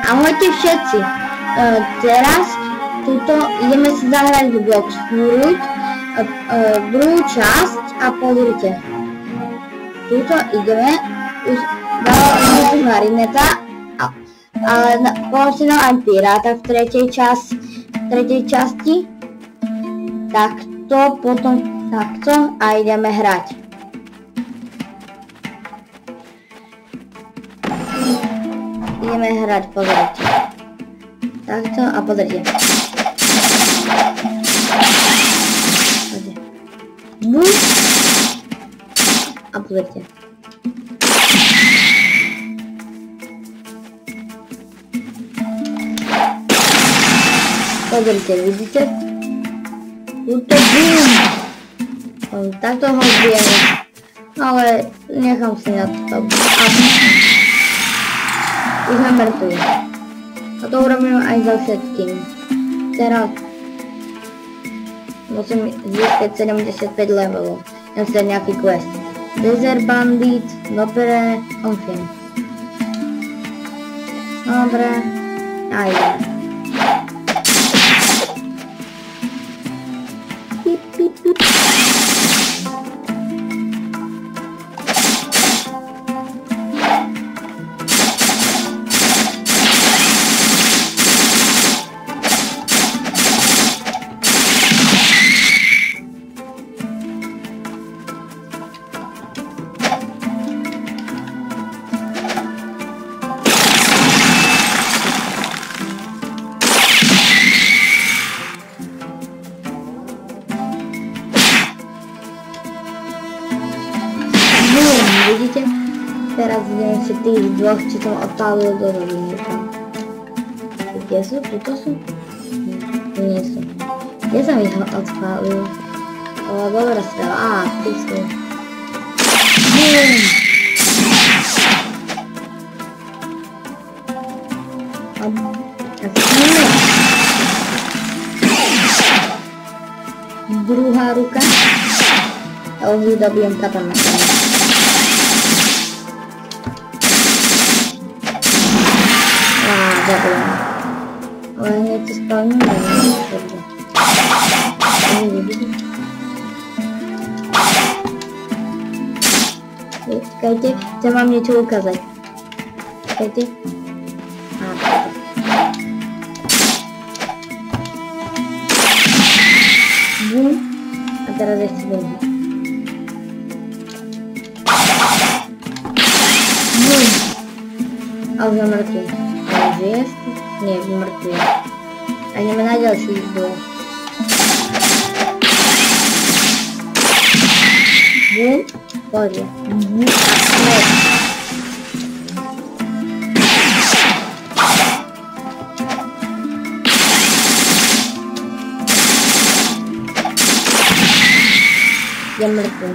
Ahojte všetci, teraz tuto ideme si zahrať v Blox Fruit, druhú časť a pozrite. Tuto ideme, už dala som Marineta, ale položte nám aj Piráta v tretej časti. Takto, potom takto a ideme hrať. Ideme hrať, pozrite. Takto a pozrite. A pozrite. Pozrite, vidíte? Tuto bum! Takto ho zbijeme. Ale nechám si na to. Už sme mŕtvi. A to urobím aj za všetkým. Teraz musím získať 75 levelov. Jem si nejaký quest. Desert Bandit, dobre, Confirm. Dobre, a ideme. Pip, pip, pip. Vidíte? Teraz ideme si tých dvoch, čo som odpálil do roviny. Kde sú? Tuto sú? Nie sú. Kde som ich odpálil? To bola dobrá strela. Á, tu sú. Druhá ruka. A už dobijem kapam na tom. Dobre. Ale hneď to spavním, ale nie je dobré. Čakajte, chcem vám niečo ukázať. Čakajte. Bum. A teraz ešte bum. Bum. A už je mŕtvy. Jest? Nie, mŕtvy. A ideme na ďalších dvoch. Bum. Poďme. Bum. Je mŕtvy.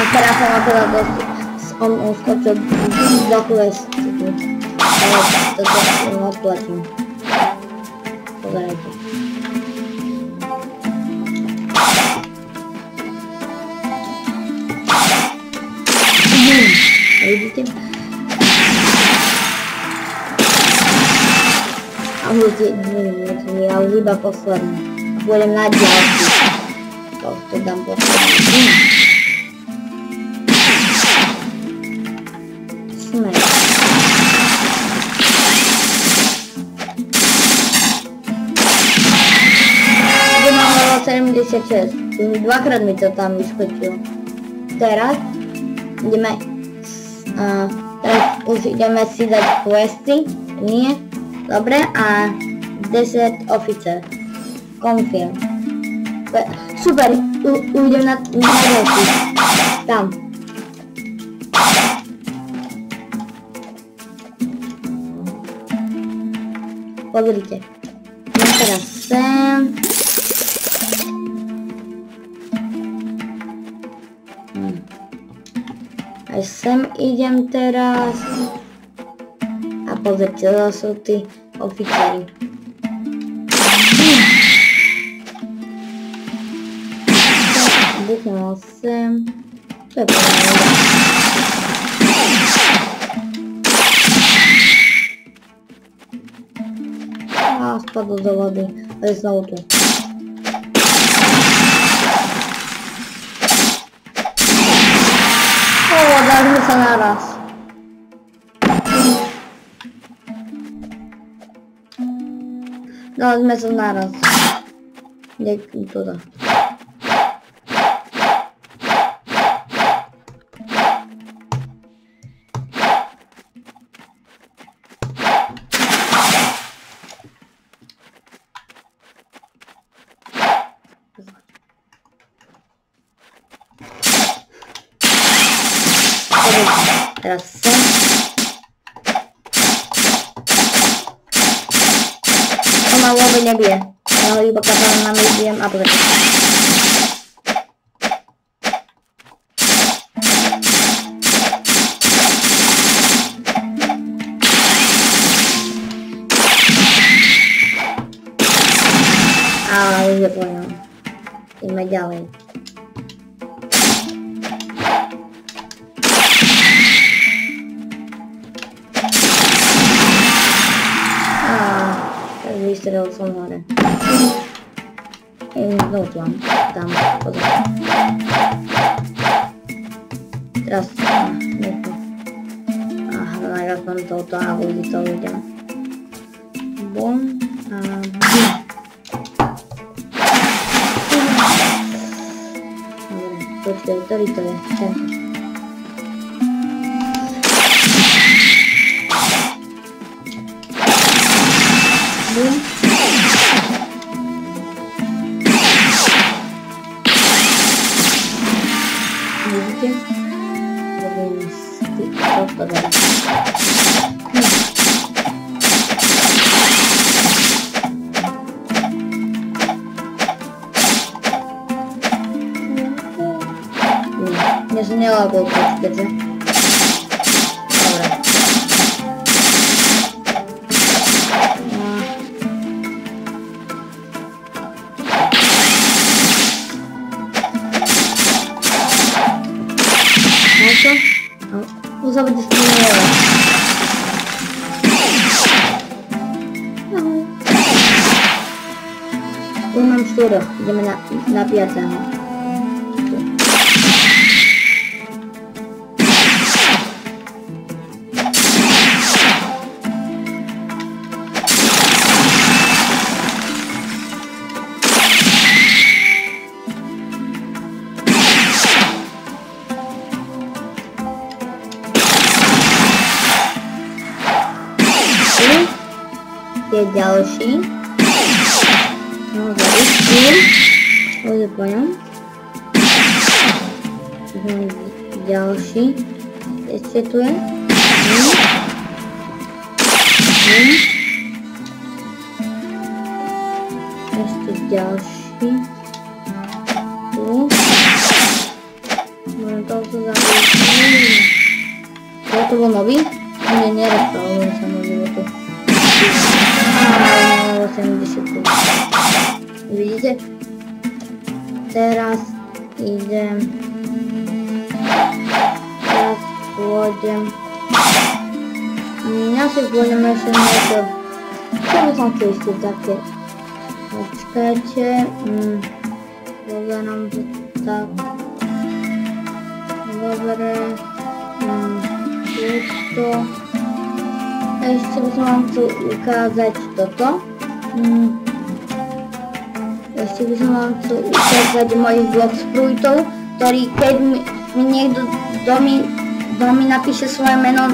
Teraz som akorát on skočil do questu. Ale toto odplatím. Pozerajte. Vidíte? A ja už iba posledný. A pôjdem na ďalší. To dám posledný. Sme. Tu mám level 76. Dvakrát mi to tam vyskočilo. Teraz ideme teraz už ideme si dať questy. Nie. Dobre, a Desert Officer. Confirm. Super, ujdem na ďalší. Tam. Pozrite. Idem teraz sem. Aj sem idem teraz. A pozrite, to sú tí oficeri. Buchnem sem. To je pravda. A spadlo do vody. Ale znovu tu. Dali sme sa naraz. Dali sme sa naraz. Tu dá. Teraz sem. Ona vôbec nebije. Ja ho iba katanami bijem a bude. Ale už je poňom. Ideme ďalej. Vystrelil som hore. Znovu tu mám. Tam, pozor. Teraz, nechom. Aha, najviac mám toto a ľudí to ľudia. Bum a bum. Dobre, počkej, ktorý to je? Tento. Bum. Vidíte? Robím toto dole. Nie, že nelagol počkajte. Dobre. Uzavřete s tím nejde. Tu mám 4, jdeme na 5. Je ďalší. No, zaistím. Pôjde po ňom. Ďalší. Ešte tu je. Ešte ďalší. Tu. Môžem tohoto zabiť. Toto bol nový? Nie, nerozprávujem sa na životu. 80. Vidíte? Teraz idem. Teraz pôjdem. Ja si pôjdem ešte niečo. Čo by som chcel ešte také? Počkajte. Pozerám to tak. Dobre. Tuto. Ešte by som vám chcel ukázať toto. Ešte by som vám chcel ukázať mojich blok sprújtov, ktorý keď mi niekto kto mi napíše svoje meno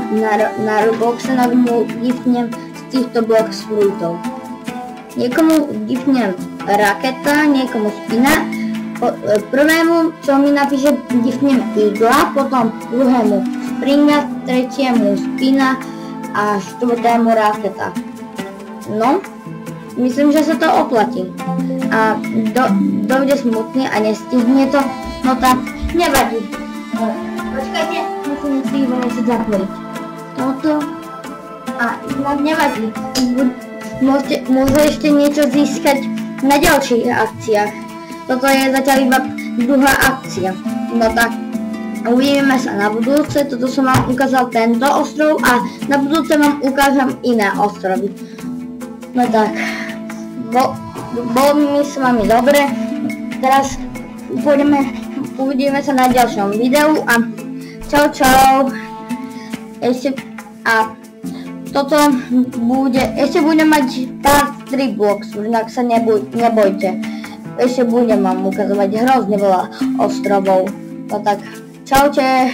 na Robloxe, tak mu giftnem z týchto blok sprújtov. Niekomu giftnem raketa, niekomu spina. Prvému, čo mi napíše, giftnem igla, potom druhému springa, tretiemu spina a štvrtému raketa. No, myslím, že sa to oplatí. A dojde smutný a nestihne to, no tak nevadí. Počkajte, musím muszę zapojić. Toto. A inak nevadí. Môže ešte niečo získať na ďalších akciách. Toto je zatiaľ iba druhá akcia. No tak, uvidíme sa na budúce. Toto som vám ukázal tento ostrov a na budúce vám ukážem iné ostrovy. No tak, bolo mi s vami dobre. Teraz uvidíme sa na ďalšom videu a čau čau. Toto ešte budem mať part 3 blocks, inak sa nebojte. Ešte budem vám ukazovať hrozne veľa ostrovov. No tak, čaute.